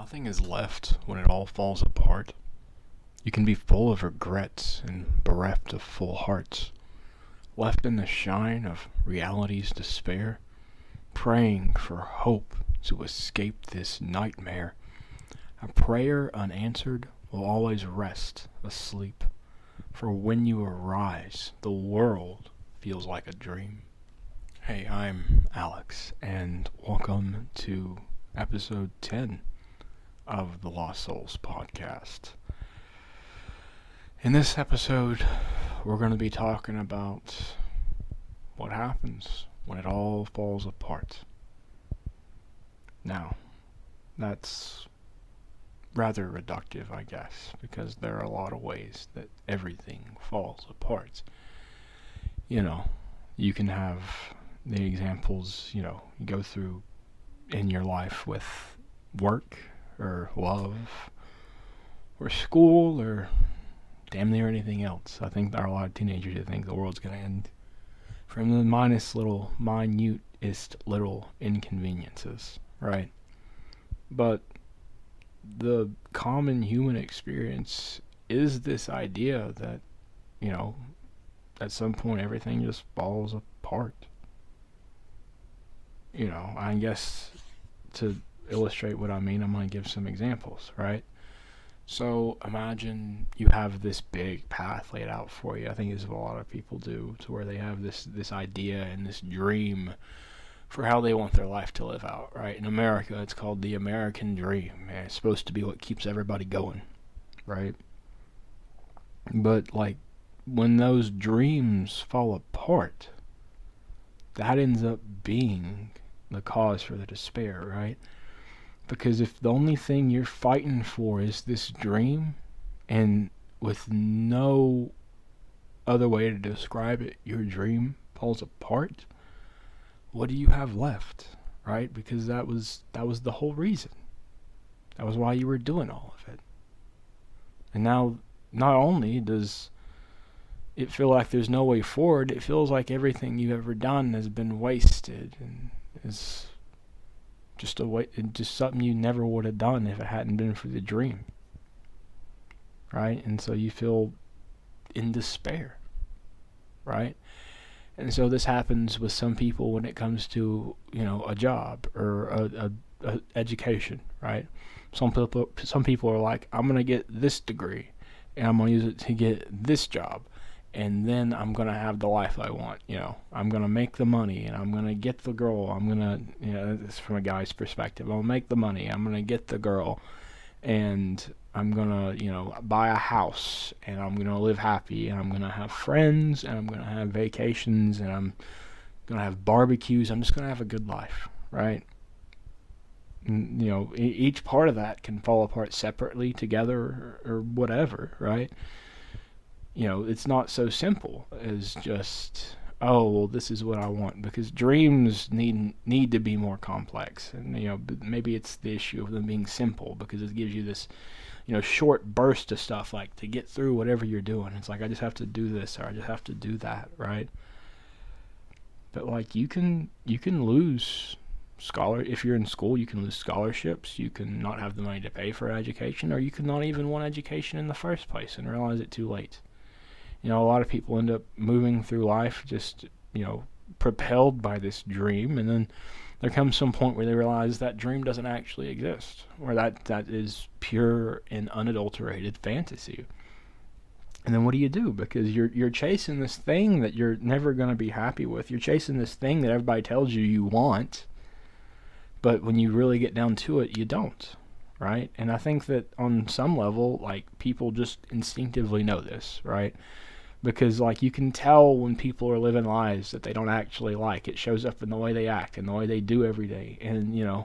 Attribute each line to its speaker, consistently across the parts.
Speaker 1: Nothing is left when it all falls apart. You can be full of regrets and bereft of full hearts, left in the shine of reality's despair, praying for hope to escape this nightmare. A prayer unanswered will always rest asleep, for when you arise, the world feels like a dream. Hey, I'm Alex, and welcome to episode 10 of the Lost Souls podcast. In this episode, we're going to be talking about what happens when it all falls apart. Now, that's rather reductive, I guess, because there are a lot of ways that everything falls apart. You can have the examples, you go through in your life with work, or love, or school, or damn near anything else. I think there are a lot of teenagers that think the world's going to end from the minutest little inconveniences, right? But the common human experience is this idea that, at some point everything just falls apart. I guess to illustrate what I mean, I'm going to give some examples, right? So imagine you have this big path laid out for you. I think this is what a lot of people do, to where they have this idea and this dream for how they want their life to live out, right? In America, it's called the American dream, and it's supposed to be what keeps everybody going, right? But, when those dreams fall apart, that ends up being the cause for the despair, right? Because if the only thing you're fighting for is this dream, and with no other way to describe it, your dream falls apart, what do you have left, right? Because that was the whole reason. That was why you were doing all of it. And now, not only does it feel like there's no way forward, it feels like everything you've ever done has been wasted and is just something you never would have done if it hadn't been for the dream, right? And so you feel in despair, right? And so this happens with some people when it comes to, a job or a education, right? Some people are like, I'm gonna get this degree, and I'm gonna use it to get this job, and then I'm going to have the life I want, I'm going to make the money, and I'm going to get the girl, I'm going to, this is from a guy's perspective, I'll make the money, I'm going to get the girl, and I'm going to, buy a house, and I'm going to live happy, and I'm going to have friends, and I'm going to have vacations, and I'm going to have barbecues, I'm just going to have a good life, right? And, each part of that can fall apart separately, together, or whatever, right? It's not so simple as just, oh, well, this is what I want, because dreams need to be more complex. And, maybe it's the issue of them being simple, because it gives you this, short burst of stuff, like to get through whatever you're doing. It's like, I just have to do this, or I just have to do that, right? But, you can lose if you're in school, you can lose scholarships, you can not have the money to pay for education, or you can not even want education in the first place and realize it too late. A lot of people end up moving through life just, propelled by this dream, and then there comes some point where they realize that dream doesn't actually exist, or that is pure and unadulterated fantasy. And then what do you do? Because you're chasing this thing that you're never going to be happy with. You're chasing this thing that everybody tells you want, but when you really get down to it, you don't. Right? And I think that on some level, people just instinctively know this, right? Because, you can tell when people are living lives that they don't actually like. It shows up in the way they act and the way they do every day. And,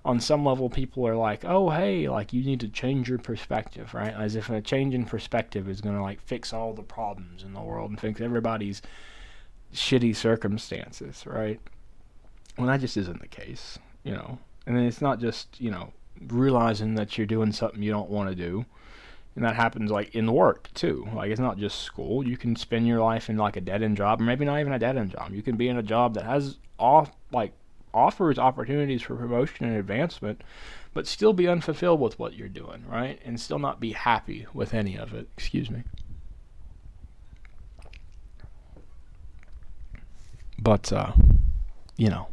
Speaker 1: on some level, people are like, oh, hey, you need to change your perspective, right? As if a change in perspective is going to, fix all the problems in the world and fix everybody's shitty circumstances, right? Well, that just isn't the case, And then it's not just, realizing that you're doing something you don't want to do. And that happens in work too. It's not just school. You can spend your life in a dead end job, or maybe not even a dead end job. You can be in a job that has offers opportunities for promotion and advancement, but still be unfulfilled with what you're doing, right? And still not be happy with any of it. Excuse me. But, you know,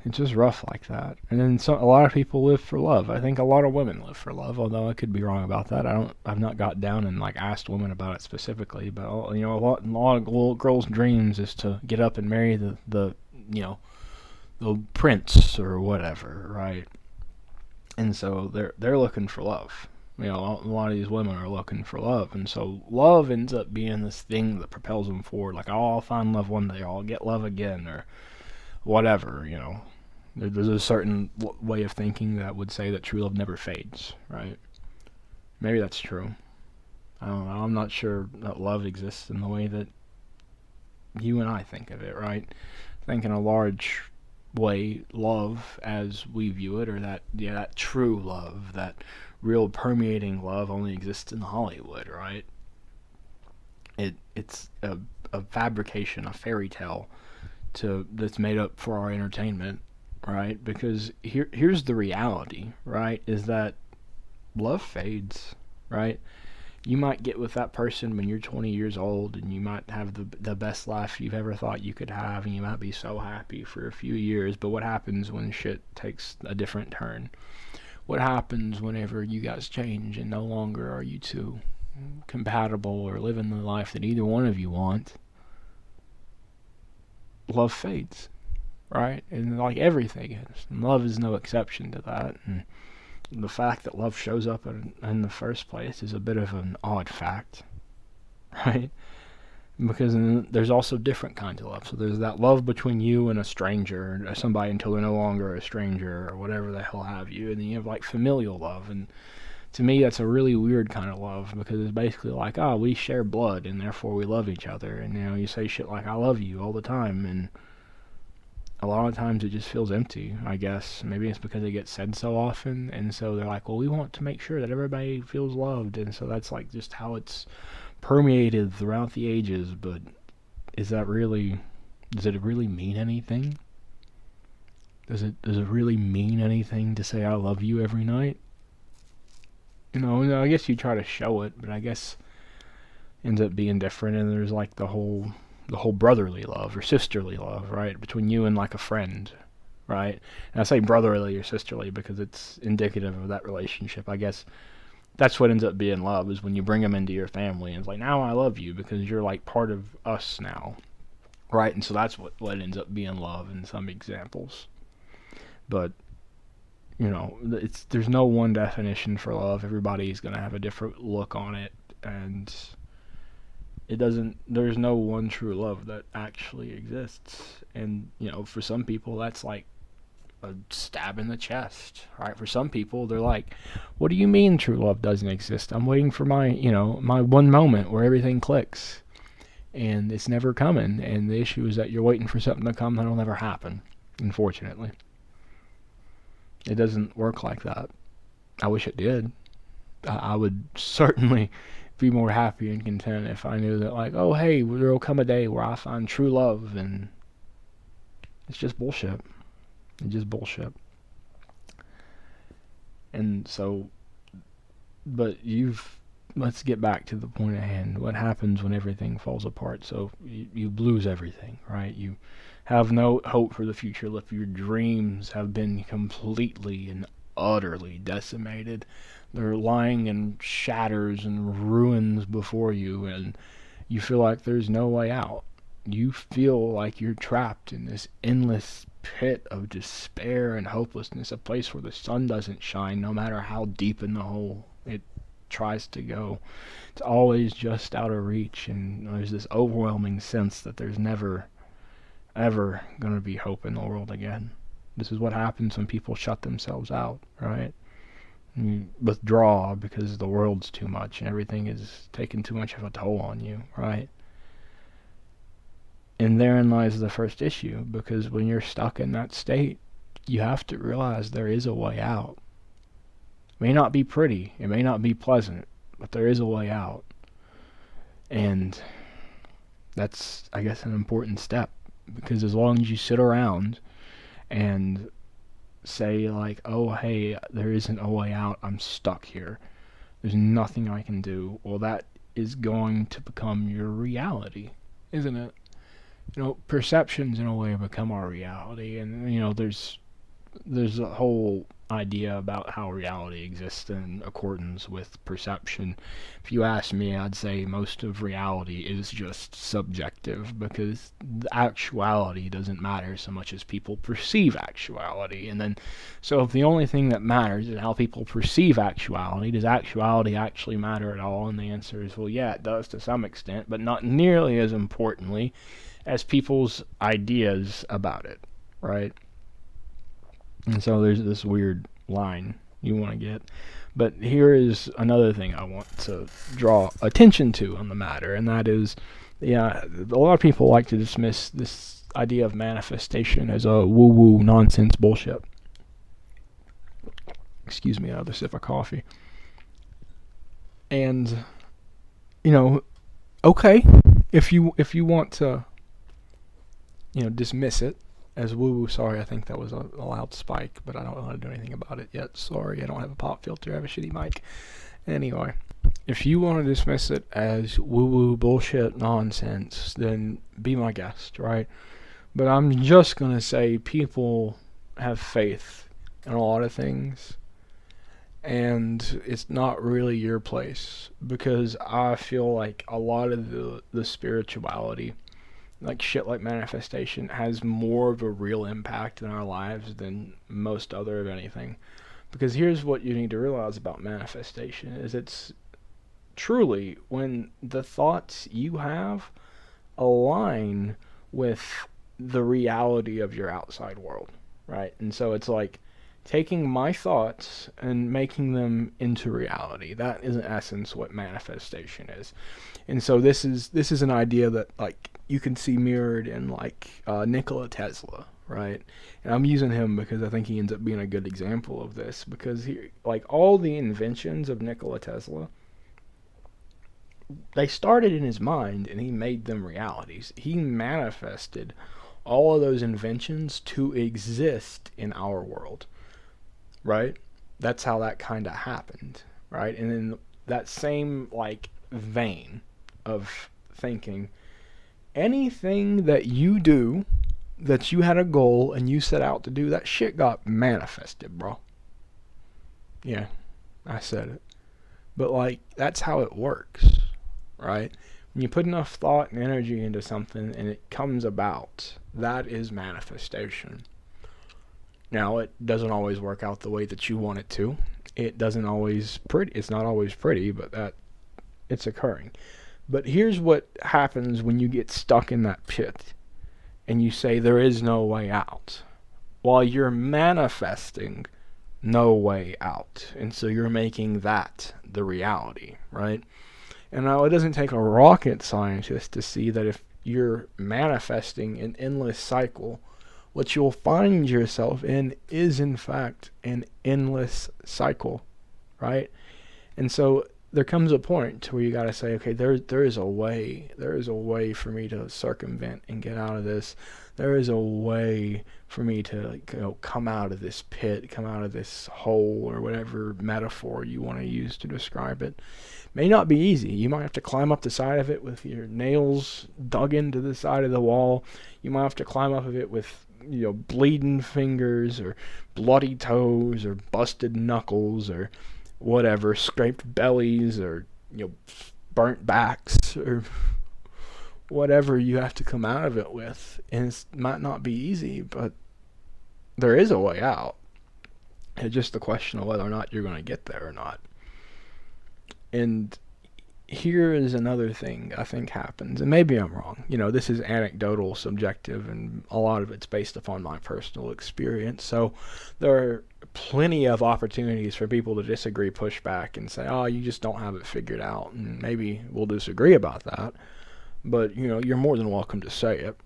Speaker 1: it's just rough like that. And then a lot of people live for love. I think a lot of women live for love, although I could be wrong about that. I've not got down and like asked women about it specifically, but a lot of little girls' dreams is to get up and marry the the prince or whatever, right? And so they're looking for love. A lot of these women are looking for love, and so love ends up being this thing that propels them forward. Like, oh, I'll find love one day, or I'll get love again, or whatever. There's a certain way of thinking that would say that true love never fades, right? Maybe that's true. I don't know. I'm not sure that love exists in the way that you and I think of it, right? I think in a large way, love as we view it, or that true love, that real permeating love, only exists in Hollywood, right? It's a fabrication, a fairy tale that's made up for our entertainment, right? Because here's the reality, right? Is that love fades, right? You might get with that person when you're 20 years old, and you might have the best life you've ever thought you could have, and you might be so happy for a few years. But what happens when shit takes a different turn? What happens whenever you guys change and no longer are you two compatible or living the life that either one of you want? Love fades, right? And like everything is, and love is no exception to that. And the fact that love shows up in the first place is a bit of an odd fact, right? Because there's also different kinds of love. So there's that love between you and a stranger, or somebody until they're no longer a stranger, or whatever the hell have you. And then you have like familial love, and to me that's a really weird kind of love, because it's basically like, we share blood and therefore we love each other. And you say shit like I love you all the time, and a lot of times it just feels empty, I guess. Maybe it's because it gets said so often, and so they're like, well, we want to make sure that everybody feels loved, and so that's like just how it's permeated throughout the ages. But does it really mean anything? Does it really mean anything to say I love you every night? I guess you try to show it, but I guess it ends up being different, and there's like the whole brotherly love or sisterly love, right, between you and like a friend, right? And I say brotherly or sisterly because it's indicative of that relationship. I guess that's what ends up being love, is when you bring them into your family, and it's like, now I love you because you're like part of us now, right? And so that's what ends up being love in some examples. But there's no one definition for love. Everybody's gonna have a different look on it, and there's no one true love that actually exists. And for some people that's like a stab in the chest, right? For some people they're like, what do you mean true love doesn't exist? I'm waiting for my my one moment where everything clicks, and it's never coming. And the issue is that you're waiting for something to come that'll never happen. Unfortunately, it doesn't work like that. I wish it did. I would certainly be more happy and content if I knew that, like, oh hey, there'll come a day where I find true love. And it's just bullshit. It's just bullshit. And so, but let's get back to the point at hand. What happens when everything falls apart? So you lose everything, right? You have no hope for the future. If your dreams have been completely and utterly decimated, they're lying in shatters and ruins before you, and you feel like there's no way out. You feel like you're trapped in this endless pit of despair and hopelessness, a place where the sun doesn't shine no matter how deep in the hole it tries to go. It's always just out of reach, and there's this overwhelming sense that there's never, ever going to be hope in the world again. This is what happens when people shut themselves out, right? You withdraw because the world's too much and everything is taking too much of a toll on you, right? And therein lies the first issue, because when you're stuck in that state, you have to realize there is a way out. It may not be pretty, it may not be pleasant, but there is a way out. And that's, I guess, an important step, Because as long as you sit around and say like, oh hey, there isn't a way out, I'm stuck here, there's nothing I can do, well, that is going to become your reality, isn't it? Perceptions in a way become our reality, and there's a whole idea about how reality exists in accordance with perception. If you ask me, I'd say most of reality is just subjective, because the actuality doesn't matter so much as people perceive actuality. And then, so if the only thing that matters is how people perceive actuality, does actuality actually matter at all? And the answer is, well, yeah, it does to some extent, but not nearly as importantly as people's ideas about it, right? And so there's this weird line you want to get. But here is another thing I want to draw attention to on the matter, and that is, yeah, a lot of people like to dismiss this idea of manifestation as a woo-woo nonsense bullshit. Excuse me, another sip of coffee. And, okay, if you want to, dismiss it as woo-woo. Sorry, I think that was a loud spike, but I don't know how to do anything about it yet. Sorry, I don't have a pop filter, I have a shitty mic. Anyway, if you want to dismiss it as woo-woo bullshit nonsense, then be my guest, right? But I'm just going to say people have faith in a lot of things, and it's not really your place, because I feel like a lot of the spirituality, like shit like manifestation, has more of a real impact in our lives than most other of anything. Because here's what you need to realize about manifestation, is it's truly when the thoughts you have align with the reality of your outside world, right? And so it's like taking my thoughts and making them into reality. That is in essence what manifestation is. And so this is an idea that like you can see mirrored in like Nikola Tesla, right? And I'm using him because I think he ends up being a good example of this, because he, like, all the inventions of Nikola Tesla, they started in his mind and he made them realities. He manifested all of those inventions to exist in our world, right? That's how that kind of happened, right? And in that same like vein of thinking, anything that you do that you had a goal and you set out to do, that shit got manifested, bro. Yeah, I said it. But like, that's how it works, right? When you put enough thought and energy into something and it comes about, that is manifestation. Now, it doesn't always work out the way that you want it to. It's not always pretty, but that it's occurring. But here's what happens when you get stuck in that pit and you say there is no way out, while you're manifesting no way out. And so you're making that the reality, right? And now it doesn't take a rocket scientist to see that if you're manifesting an endless cycle, what you'll find yourself in is in fact an endless cycle, right? And so there comes a point where you got to say, okay, there is a way for me to circumvent and get out of this. There is a way for me to come out of this pit, come out of this hole, or whatever metaphor you want to use to describe it. May not be easy. You might have to climb up the side of it with your nails dug into the side of the wall. You might have to climb up of it with bleeding fingers or bloody toes or busted knuckles or whatever, scraped bellies or burnt backs or whatever you have to come out of it with. And it might not be easy, but there is a way out. It's just a question of whether or not you're going to get there or not. And here is another thing I think happens, and maybe I'm wrong. This is anecdotal, subjective, and a lot of it's based upon my personal experience. So there are plenty of opportunities for people to disagree, push back, and say, oh, you just don't have it figured out. And maybe we'll disagree about that. But, you're more than welcome to say it.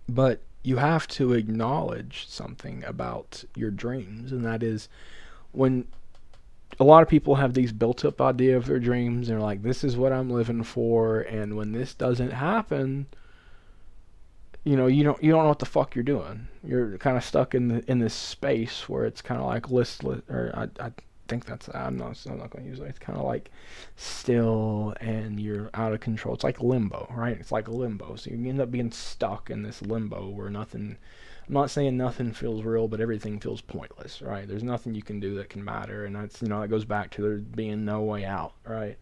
Speaker 1: But you have to acknowledge something about your dreams, and that is when a lot of people have these built-up idea of their dreams, and they're like, this is what I'm living for, and when this doesn't happen, you don't know what the fuck you're doing. You're kind of stuck in this space where it's kind of like listless, or I think that's, I'm not going to use it. It's kind of like still, and you're out of control. It's like limbo, right? It's like limbo. So you end up being stuck in this limbo where nothing. I'm not saying nothing feels real, but everything feels pointless, right? There's nothing you can do that can matter, and that's, that goes back to there being no way out, right?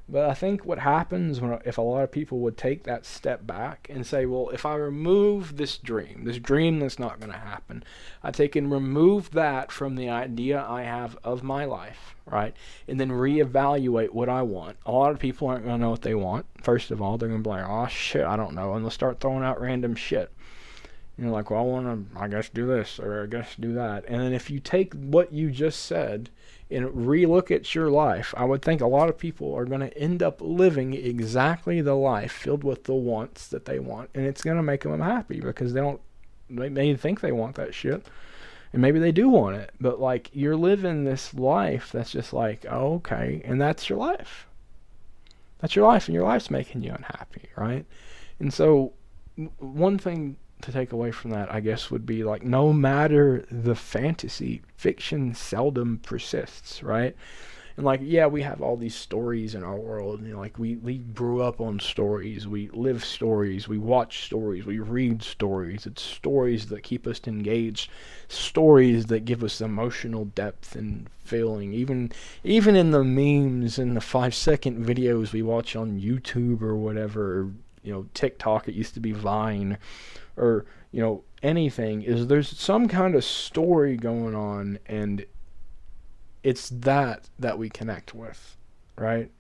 Speaker 1: But I think what happens if a lot of people would take that step back and say, well, if I remove this dream that's not going to happen, I take and remove that from the idea I have of my life, right? And then reevaluate what I want. A lot of people aren't going to know what they want. First of all, they're going to be like, oh shit, I don't know. And they'll start throwing out random shit. Like, well, I want to, I guess, do this, or I guess do that. And then if you take what you just said and relook at your life, I would think a lot of people are going to end up living exactly the life filled with the wants that they want. And it's going to make them happy because they may think they want that shit. And maybe they do want it. But, like, you're living this life that's just like, oh, okay. And that's your life. That's your life, and your life's making you unhappy, right? And so, one thing to take away from that, I guess, would be like, no matter the fantasy, fiction seldom persists, right? And like, yeah, we have all these stories in our world, like we grew up on stories, we live stories, we watch stories, we read stories. It's stories that keep us engaged, stories that give us emotional depth and feeling. Even in the memes and the 5-second videos we watch on YouTube or whatever, TikTok, it used to be Vine, or anything, is there's some kind of story going on, and it's that we connect with, right?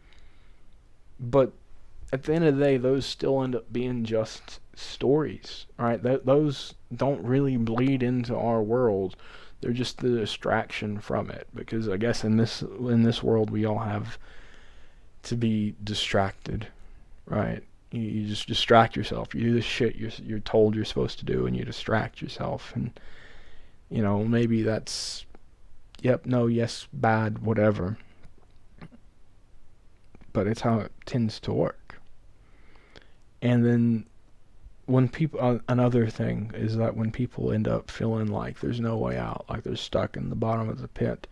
Speaker 1: But at the end of the day, those still end up being just stories, right? Those don't really bleed into our world. They're just the distraction from it, because I guess in this world we all have to be distracted, right? You just distract yourself. You do the shit you're told you're supposed to do, and you distract yourself. And maybe that's yep, no, yes, bad, whatever. But it's how it tends to work. And then when people, another thing is that when people end up feeling like there's no way out, like they're stuck in the bottom of the pit,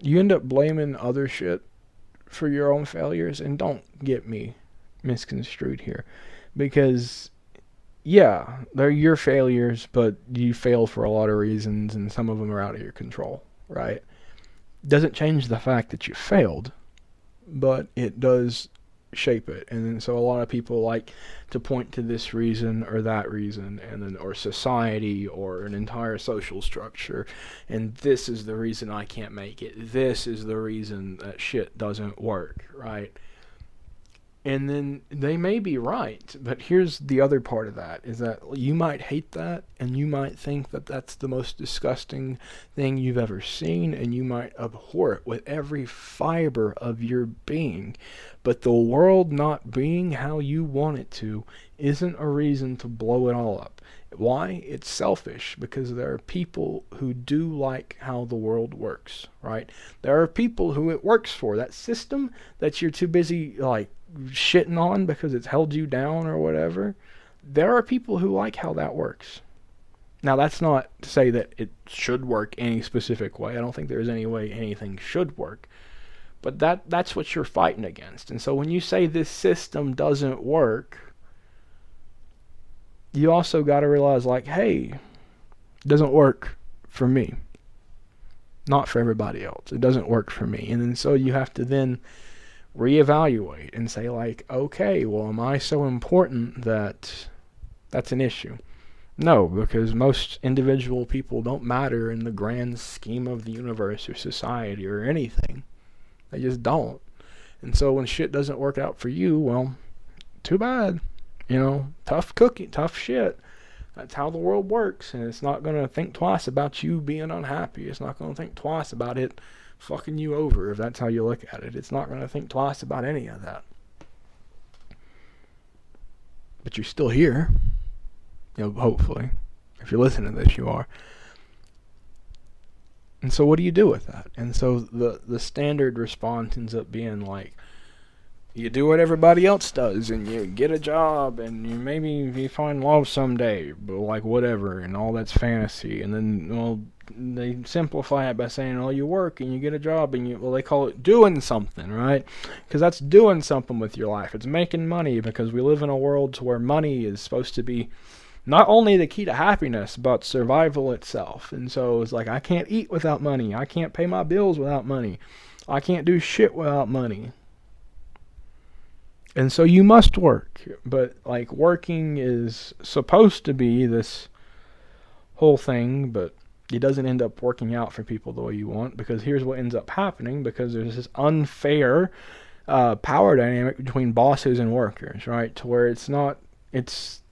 Speaker 1: you end up blaming other shit for your own failures. And don't get me misconstrued here, because yeah, they're your failures, but you fail for a lot of reasons, and some of them are out of your control, right? Doesn't change the fact that you failed, but it does shape it. And then so a lot of people like to point to this reason or that reason, and then or society or an entire social structure, and this is the reason I can't make it, this is the reason that shit doesn't work, right? And then they may be right, but here's the other part of that, is that you might hate that, and you might think that that's the most disgusting thing you've ever seen, and you might abhor it with every fiber of your being. But the world not being how you want it to isn't a reason to blow it all up. Why? It's selfish, because there are people who do like how the world works, right? There are people who it works for. That system that you're too busy, like, shitting on because it's held you down or whatever, there are people who like how that works. Now, that's not to say that it should work any specific way. I don't think there's any way anything should work. But that's what you're fighting against. And so when you say this system doesn't work, you also got to realize, like, hey, it doesn't work for me. Not for everybody else. It doesn't work for me. And then so you have to then reevaluate and say, like, okay, well, am I so important that that's an issue? No, because most individual people don't matter in the grand scheme of the universe or society or anything. They just don't. And so when shit doesn't work out for you, well, too bad. Tough cookie, tough shit. That's how the world works, and it's not going to think twice about you being unhappy. It's not going to think twice about it fucking you over, if that's how you look at it. It's not going to think twice about any of that. But you're still here. Hopefully. If you're listening to this, you are. And so what do you do with that? And so the standard response ends up being like, you do what everybody else does, and you get a job, and you find love someday, but like whatever, and all that's fantasy. And then, well, they simplify it by saying, oh, you work and you get a job, and they call it doing something, right? Because that's doing something with your life. It's making money, because we live in a world to where money is supposed to be not only the key to happiness, but survival itself. And so it's like, I can't eat without money. I can't pay my bills without money. I can't do shit without money. And so you must work. But like, working is supposed to be this whole thing, but it doesn't end up working out for people the way you want, because here's what ends up happening, because there's this unfair power dynamic between bosses and workers, right? To where it's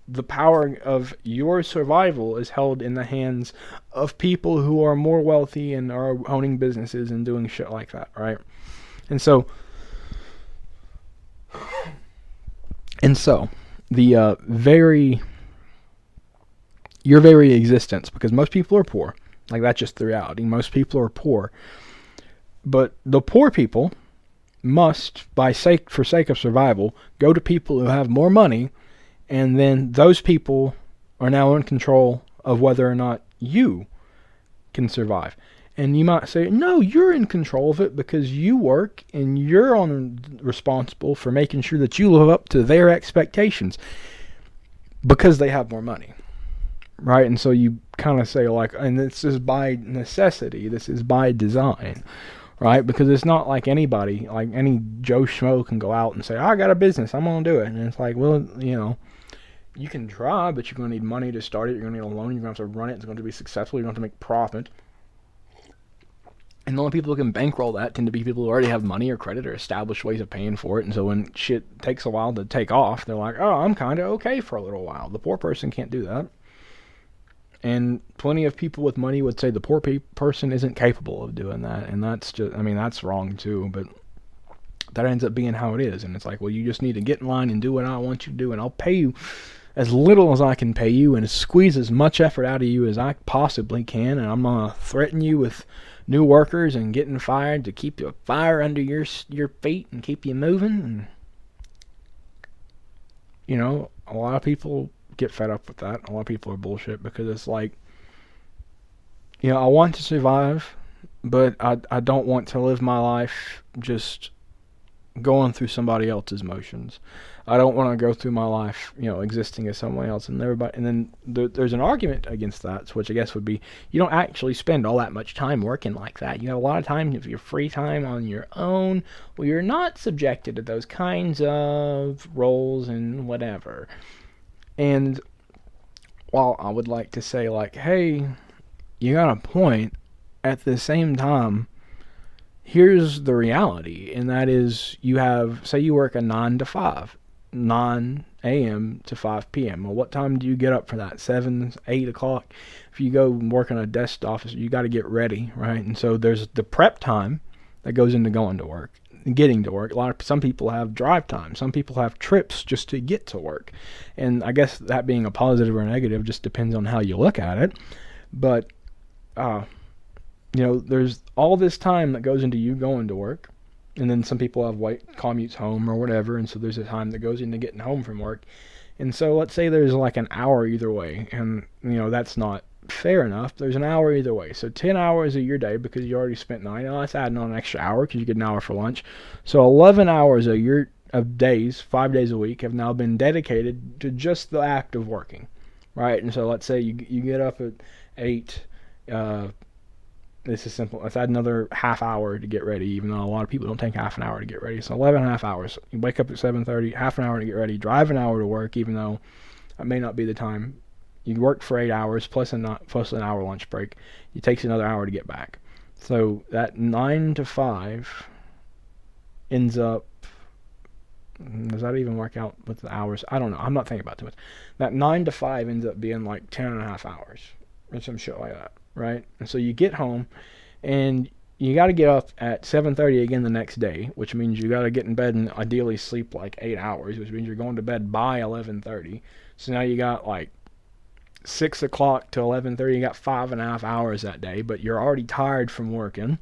Speaker 1: the power of your survival is held in the hands of people who are more wealthy and are owning businesses and doing shit like that, right? And so the your very existence, because most people are poor, like that's just the reality. Most people are poor, but the poor people must, for sake of survival, go to people who have more money, and then those people are now in control of whether or not you can survive. And you might say, no, you're in control of it because you work and you're responsible for making sure that you live up to their expectations because they have more money, right? And so you kind of say, like, and this is by necessity, this is by design, right? Because it's not like anybody, like any Joe Schmo can go out and say, I got a business, I'm going to do it. And it's like, well, you can try, but you're going to need money to start it. You're going to need a loan. You're going to have to run it. It's going to be successful. You're going to have to make profit. And the only people who can bankroll that tend to be people who already have money or credit or established ways of paying for it. And so when shit takes a while to take off, they're like, oh, I'm kind of okay for a little while. The poor person can't do that. And plenty of people with money would say the poor person isn't capable of doing that. And that's just, that's wrong too. But that ends up being how it is. And it's like, well, you just need to get in line and do what I want you to do. And I'll pay you as little as I can pay you and squeeze as much effort out of you as I possibly can. And I'm going to threaten you with new workers and getting fired to keep the fire under your feet and keep you moving. And, a lot of people get fed up with that. A lot of people are bullshit because it's like, I want to survive, but I don't want to live my life just going through somebody else's motions. I don't want to go through my life, existing as someone else. And then there's an argument against that, which I guess would be, you don't actually spend all that much time working like that. You have a lot of time of your free time on your own, where you're not subjected to those kinds of roles and whatever. And while I would like to say, like, hey, you got a point, at the same time, here's the reality, and that is, say you work a 9 to 5. 9 a.m. to 5 p.m. Well, what time do you get up for that? 7, 8 o'clock? If you go work in a desk office, you got to get ready, right? And so there's the prep time that goes into going to work, getting to work. Some people have drive time. Some people have trips just to get to work. And I guess that being a positive or a negative just depends on how you look at it. But, there's all this time that goes into you going to work. And then some people have commutes home or whatever, and so there's a time that goes into getting home from work. And so let's say there's like an hour either way, and that's not fair enough. There's an hour either way. So 10 hours of your day, because you already spent 9. Now that's adding on an extra hour because you get an hour for lunch. So 11 hours of days, 5 days a week, have now been dedicated to just the act of working, right? And so let's say you get up at 8. This is simple. Let's add another half hour to get ready, even though a lot of people don't take half an hour to get ready. So 11 and a half hours. You wake up at 7:30, half an hour to get ready, drive an hour to work, even though it may not be the time. You work for 8 hours plus an hour lunch break. It takes another hour to get back. So that 9 to 5 ends up, does that even work out with the hours? I don't know. I'm not thinking about it too much. That 9 to 5 ends up being like 10 and a half hours or some shit like that. Right? And so you get home, and you got to get up at 7:30 again the next day, which means you got to get in bed and ideally sleep like 8 hours, which means you're going to bed by 11:30. So now you got like 6 o'clock to 11:30. You got 5.5 hours that day, but you're already tired from working.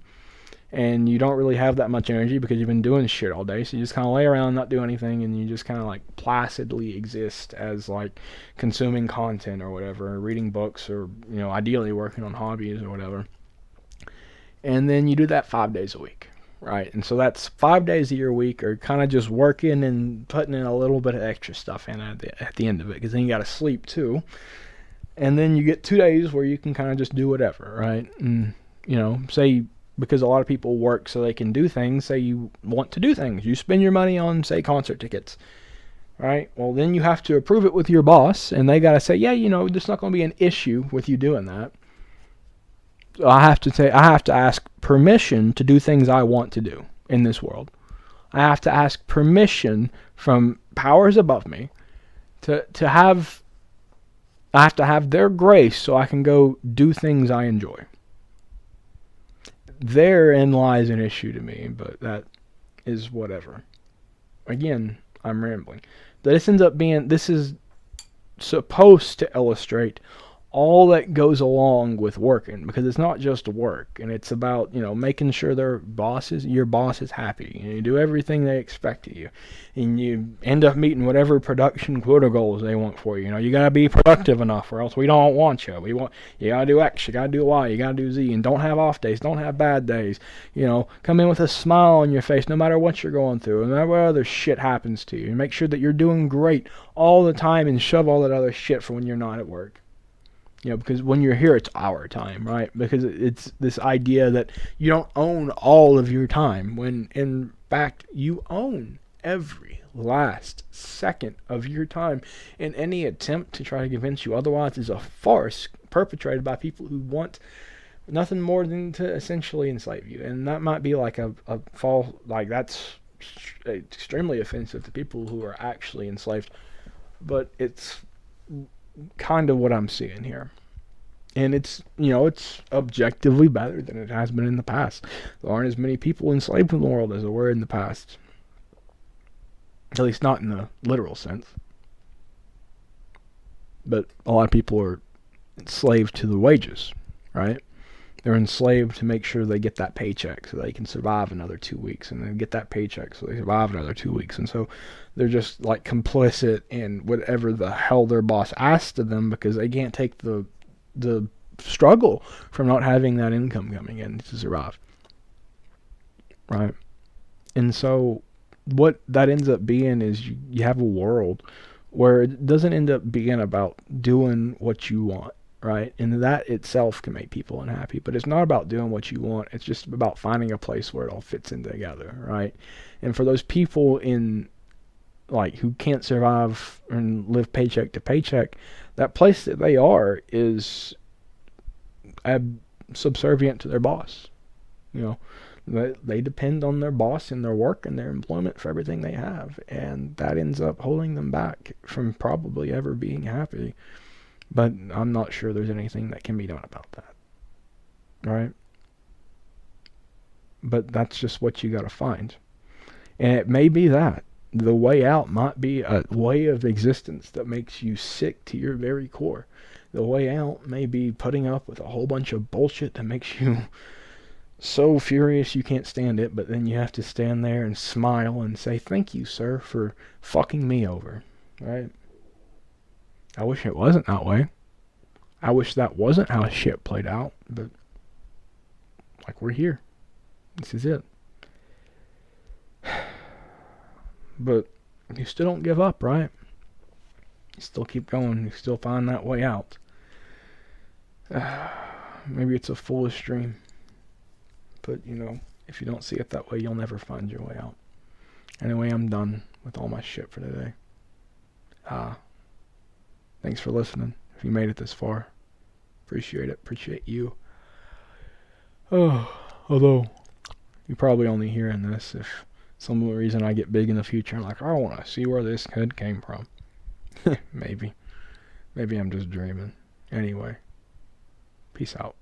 Speaker 1: and you don't really have that much energy because you've been doing shit all day, so you just kind of lay around, not do anything, and you just kind of like placidly exist as like consuming content or whatever, or reading books, or ideally working on hobbies or whatever. And then you do that 5 days a week, right? And so that's 5 days of your week are kind of just working and putting in a little bit of extra stuff in at the end of it, because then you got to sleep too. And then you get 2 days where you can kind of just do whatever, right? And say, because a lot of people work so they can do things, say you want to do things, you spend your money on, say, concert tickets, right? Well, then you have to approve it with your boss, and they got to say, yeah, there's not going to be an issue with you doing that. So I have to ask permission to do things I want to do in this world. I have to ask permission from powers above me to have. I have to have their grace so I can go do things I enjoy. Therein lies an issue to me, but that is whatever. Again, I'm rambling. This is supposed to illustrate all that goes along with working, because it's not just work, and it's about making sure your boss is happy, and you do everything they expect of you, and you end up meeting whatever production quota goals they want for you. You gotta be productive enough, or else we don't want you. You gotta do X, you gotta do Y, you gotta do Z, and don't have off days, don't have bad days. Come in with a smile on your face no matter what you're going through, no matter what other shit happens to you. Make sure that you're doing great all the time, and shove all that other shit for when you're not at work. Because when you're here, it's our time, right? Because it's this idea that you don't own all of your time, when in fact you own every last second of your time. And any attempt to try to convince you otherwise is a farce perpetrated by people who want nothing more than to essentially enslave you. And that might be like a false, like that's extremely offensive to people who are actually enslaved. But it's kind of what I'm seeing here. And it's objectively better than it has been in the past. There aren't as many people enslaved in the world as there were in the past. At least not in the literal sense. But a lot of people are enslaved to the wages, right? They're enslaved to make sure they get that paycheck so they can survive another 2 weeks, and then get that paycheck so they survive another 2 weeks. And so they're just like complicit in whatever the hell their boss asks of them, because they can't take the struggle from not having that income coming in to survive, right? And so what that ends up being is you have a world where it doesn't end up being about doing what you want, right? And that itself can make people unhappy, but it's not about doing what you want. It's just about finding a place where it all fits in together, right? And for those people who can't survive and live paycheck to paycheck, that place that they are is subservient to their boss. They depend on their boss and their work and their employment for everything they have, and that ends up holding them back from probably ever being happy. But I'm not sure there's anything that can be done about that, right? But that's just what you gotta find. And it may be that the way out might be a way of existence that makes you sick to your very core. The way out may be putting up with a whole bunch of bullshit that makes you so furious you can't stand it, but then you have to stand there and smile and say, thank you, sir, for fucking me over, right? I wish it wasn't that way. I wish that wasn't how shit played out, but we're here. This is it. But you still don't give up, right? You still keep going. You still find that way out. Maybe it's a foolish dream. But, if you don't see it that way, you'll never find your way out. Anyway, I'm done with all my shit for today. Thanks for listening. If you made it this far, appreciate it. Appreciate you. Although, you're probably only hearing this if some reason I get big in the future. I'm like, I want to see where this kid came from. Maybe. Maybe I'm just dreaming. Anyway, peace out.